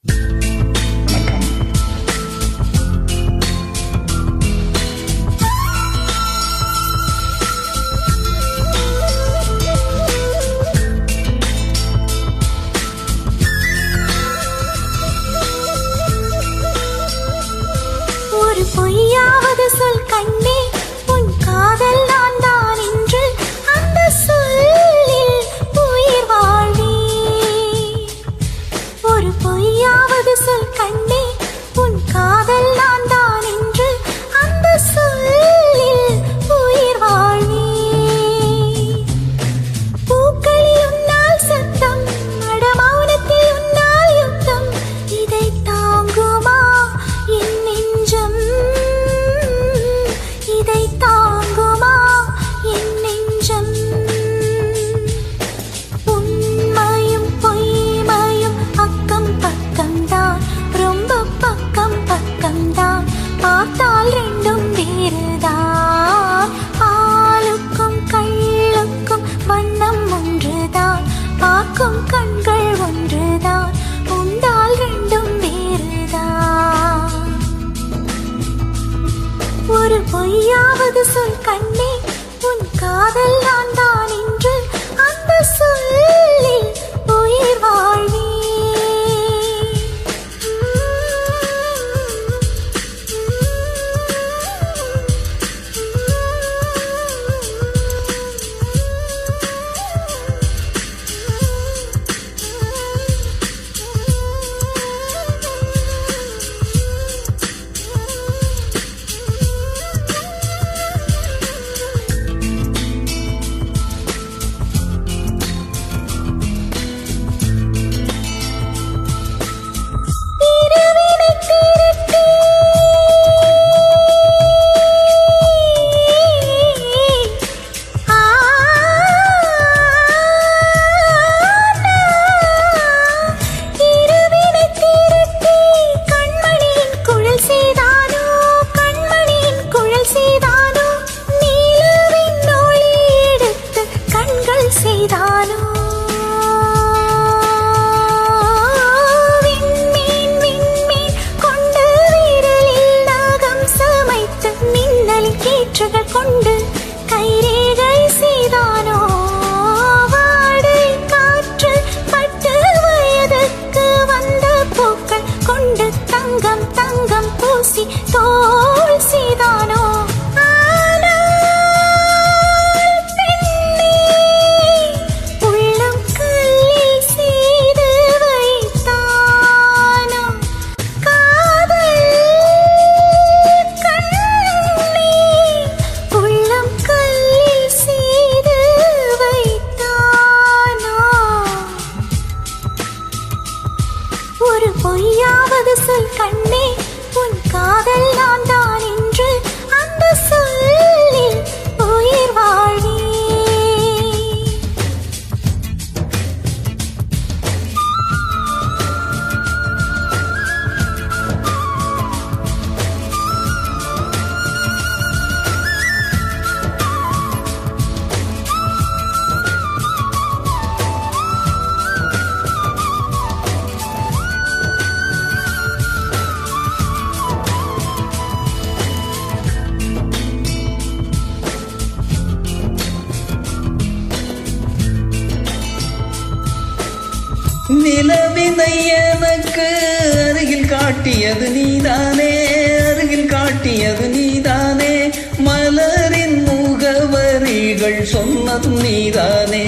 ஒரு பொய்யாவது சொல் கண்ணே, உன் காதல் நான் தான் என்று அந்த சொல்லில் உயிர் வாழ்வே. ஒரு பொய்யாவது சொல் கண்ணே, உன் காதல் நான் தான் என்று அந்த சொல்லில் உயிர் வாழ்வே. பூக்களில் உன்னால் சத்தம், அடமௌனத்தில் உன்னால் யுத்தம், இதை தாங்குமா என் நெஞ்சம், இதை தாங்குமா என் நெஞ்சம். உண்மையும் பொய்மையும் அக்கம் பக்கம்தான், ரொம்ப பக்கம் பக்கம்தான், பார்த்தால் ரெண்டும் வேறுதான். பாலுக்கும் கள்ளுக்கும் வண்ணம் ஒன்றுதான், பார்க்கும் கண்கள் ஒன்றுதான், உண்டால் ரெண்டும் வேறுதான். ஒரு பொய்யாவது சொல் கண்ணே, உன் காதல் நான் தான் என்று அந்த சொல்லில் உயிர் வாழ்வே. கொண்டு கைரேகை செய்தானோ, வாடை காற்று பட்டு வயதுக்கு வந்த பூக்கள் கொண்டு தங்கம் தங்கம் பூசி தோல் செய்தானோ. ஒரு பொய்யாவது சொல் கண்ணே, உன் காதல் நான் தான் என்று அந்த சொல்லில் உயிர் வாழ்வே. நிலவினை எனக்கு அருகில் காட்டியது நீதானே, அருகில் காட்டியது நீதானே, மலரின் முகவரிகள் சொன்னதும் நீதானே.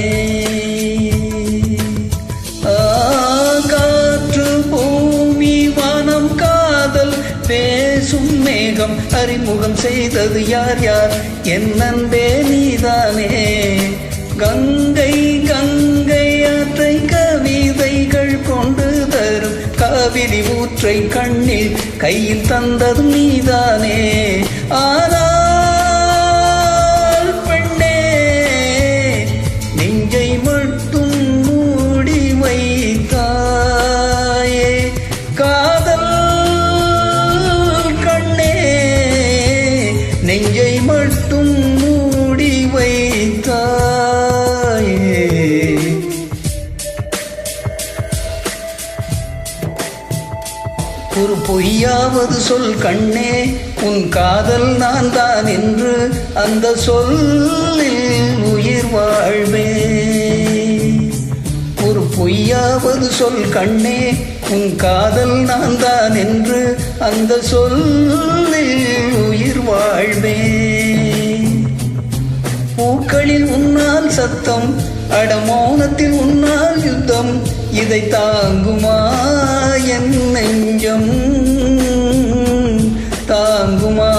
காற்று பூமி வானம் காதல் பேசும் மேகம் அறிமுகம் செய்தது யார் யார், என் அன்பே நீதானே. கங்கை கங்கை ஆற்றை கவிதைகள் கொண்டு தரும் காவிரி ஊற்றை கண்ணில் கையில் தந்ததும் நீதானே. ஆனால் பெண்ணே, நெஞ்சை மட்டும் மூடி வைத்தாயே, காதல் கண்ணே, நெஞ்சை மட்டும் மூடி வைத்தாயே. ஒரு பொய்யாவது சொல் கண்ணே, உன் காதல் நான் தான் என்று அந்த சொல்லில் உயிர் வாழ்வே. ஒரு பொய்யாவது சொல் கண்ணே, உன் காதல் நான் தான் என்று அந்த சொல்லில் உயிர் வாழ்வே. பூக்களில் உன்னால் சத்தம், அடமௌனத்தில் உன்னால் யுத்தம், இதை தாங்குமா என் நெஞ்சம், தாங்குமா